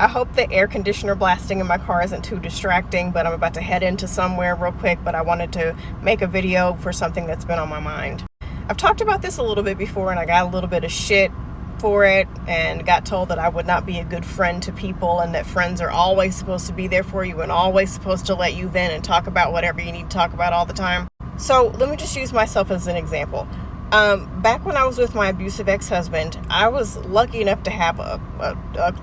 I hope the air conditioner blasting in my car isn't too distracting, but I'm about to head into somewhere real quick, but I wanted to make a video for something that's been on my mind. I've talked about this a little bit before, and I got a little bit of shit for it and got told that I would not be a good friend to people, and that friends are always supposed to be there for you and always supposed to let you vent and talk about whatever you need to talk about all the time. So let me just use myself as an example. Back when I was with my abusive ex-husband, I was lucky enough to have a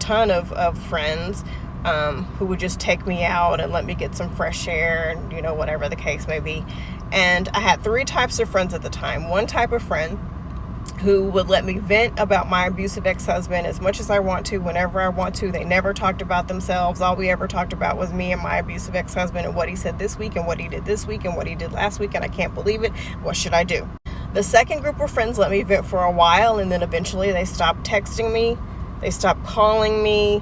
ton of friends who would just take me out and let me get some fresh air and, you know, whatever the case may be. And I had three types of friends at the time. One type of friend who would let me vent about my abusive ex-husband as much as I want to, whenever I want to. They never talked about themselves. All we ever talked about was me and my abusive ex-husband and what he said this week and what he did this week and what he did last week, and I can't believe it. What should I do? The second group of friends let me vent for a while, and then eventually they stopped texting me. They stopped calling me.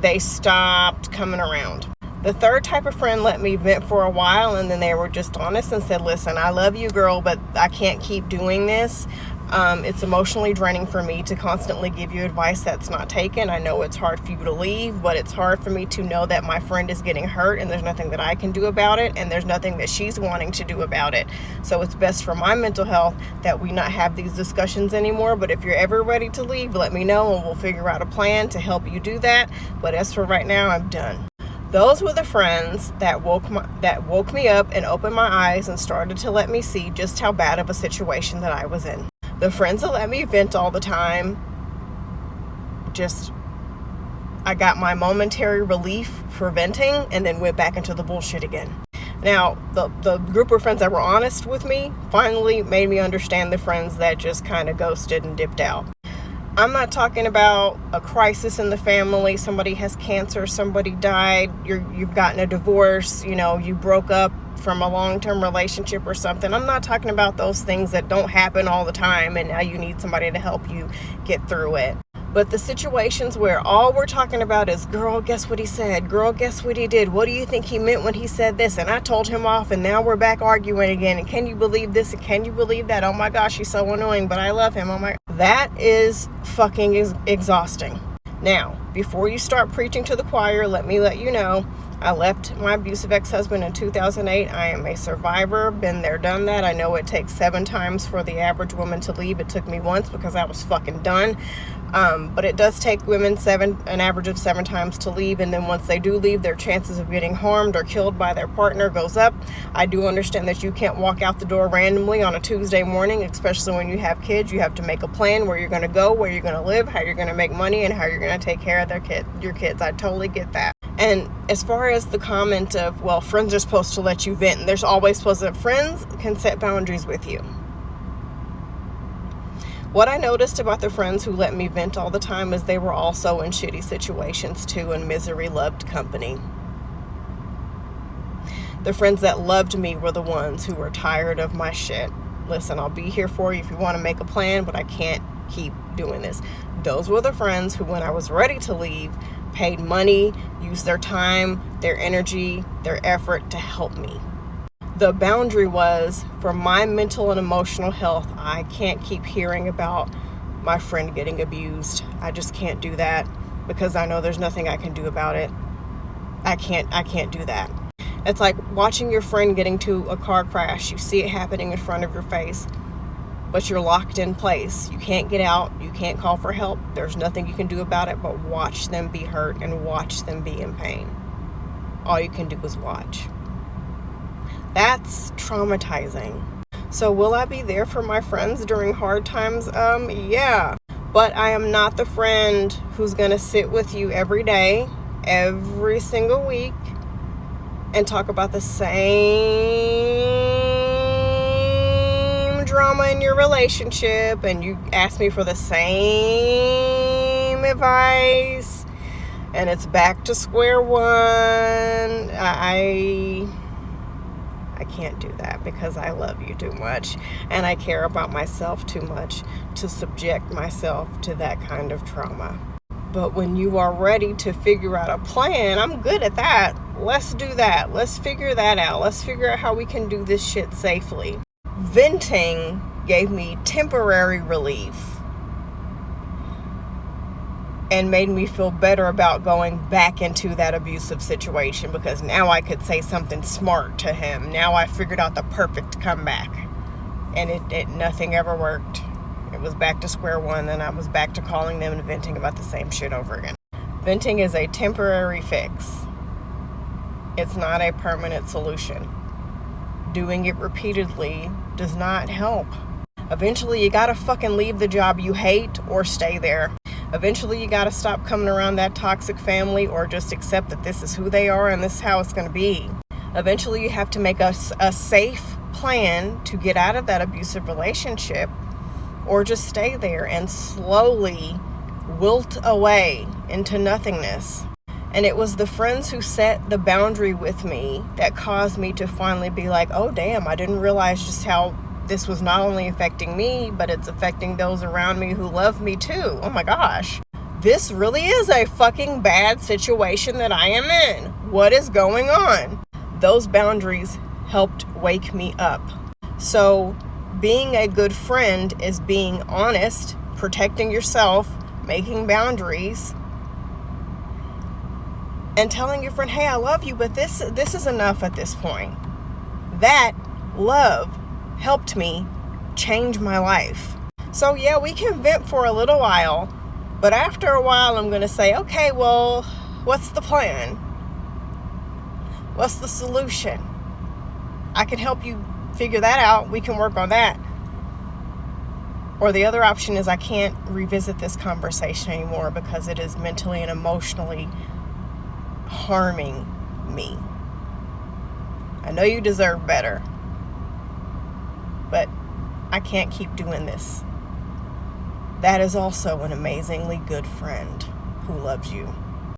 They stopped coming around. The third type of friend let me vent for a while, and then they were just honest and said, listen, I love you, girl, but I can't keep doing this. It's emotionally draining for me to constantly give you advice that's not taken. I know it's hard for you to leave, but it's hard for me to know that my friend is getting hurt and there's nothing that I can do about it, and there's nothing that she's wanting to do about it. So it's best for my mental health that we not have these discussions anymore. But if you're ever ready to leave, let me know and we'll figure out a plan to help you do that. But as for right now, I'm done. Those were the friends that woke me up and opened my eyes and started to let me see just how bad of a situation that I was in. The friends that let me vent all the time, I got my momentary relief for venting and then went back into the bullshit again. Now, the group of friends that were honest with me finally made me understand the friends that just kind of ghosted and dipped out. I'm not talking about a crisis in the family. Somebody has cancer, somebody died, you've gotten a divorce, you know, you broke up from a long-term relationship or something. I'm not talking about those things that don't happen all the time and now you need somebody to help you get through it. But the situations where all we're talking about is, girl, guess what he said? Girl, guess what he did? What do you think he meant when he said this? And I told him off, and now we're back arguing again. And can you believe this? And can you believe that? Oh my gosh, he's so annoying, but I love him. Oh my. That is fucking exhausting. Now, before you start preaching to the choir, let me let you know, I left my abusive ex-husband in 2008. I am a survivor, been there, done that. I know it takes 7 times for the average woman to leave. It took me once because I was fucking done. But it does take women an average of 7 times to leave, and then once they do leave, their chances of getting harmed or killed by their partner goes up. I do understand that you can't walk out the door randomly on a Tuesday morning, especially when you have kids. You have to make a plan where you're going to go, where you're going to live, how you're going to make money, and how you're going to take care of your kids. I totally get that. And as far as the comment of, well, friends are supposed to let you vent, there's always supposed to, friends can set boundaries with you. What I noticed about the friends who let me vent all the time is they were also in shitty situations too, and misery loved company. The friends that loved me were the ones who were tired of my shit. Listen, I'll be here for you if you want to make a plan, but I can't keep doing this. Those were the friends who, when I was ready to leave, paid money, used their time, their energy, their effort to help me. The boundary was, for my mental and emotional health, I can't keep hearing about my friend getting abused. I just can't do that because I know there's nothing I can do about it. I can't do that. It's like watching your friend getting to a car crash. You see it happening in front of your face, but you're locked in place. You can't get out. You can't call for help. There's nothing you can do about it but watch them be hurt and watch them be in pain. All you can do is watch. That's traumatizing. So will I be there for my friends during hard times? Yeah. But I am not the friend who's going to sit with you every day, every single week, and talk about the same drama in your relationship, and you ask me for the same advice, and it's back to square one. I can't do that because I love you too much and I care about myself too much to subject myself to that kind of trauma. But when you are ready to figure out a plan, I'm good at that. Let's do that. Let's figure that out. Let's figure out how we can do this shit safely. Venting gave me temporary relief. and made me feel better about going back into that abusive situation, because now I could say something smart to him. Now I figured out the perfect comeback, and it nothing ever worked. It was back to square one, and I was back to calling them and venting about the same shit over again. Venting is a temporary fix. It's not a permanent solution. Doing it repeatedly does not help. Eventually, you gotta fucking leave the job you hate or stay there. Eventually, you gotta stop coming around that toxic family, or just accept that this is who they are and this is how it's gonna be. Eventually, you have to make a safe plan to get out of that abusive relationship, or just stay there and slowly wilt away into nothingness. And it was the friends who set the boundary with me that caused me to finally be like, oh damn, I didn't realize just how this was not only affecting me, but it's affecting those around me who love me too. Oh my gosh. This really is a fucking bad situation that I am in. What is going on? Those boundaries helped wake me up. So being a good friend is being honest, protecting yourself, making boundaries, and telling your friend, hey, I love you, but this is enough at this point. That love helped me change my life. So yeah, we can vent for a little while, but after a while I'm going to say, okay, well, what's the plan? What's the solution? I can help you figure that out. We can work on that. Or the other option is I can't revisit this conversation anymore because it is mentally and emotionally harming me. I know you deserve better, but I can't keep doing this. That is also an amazingly good friend who loves you.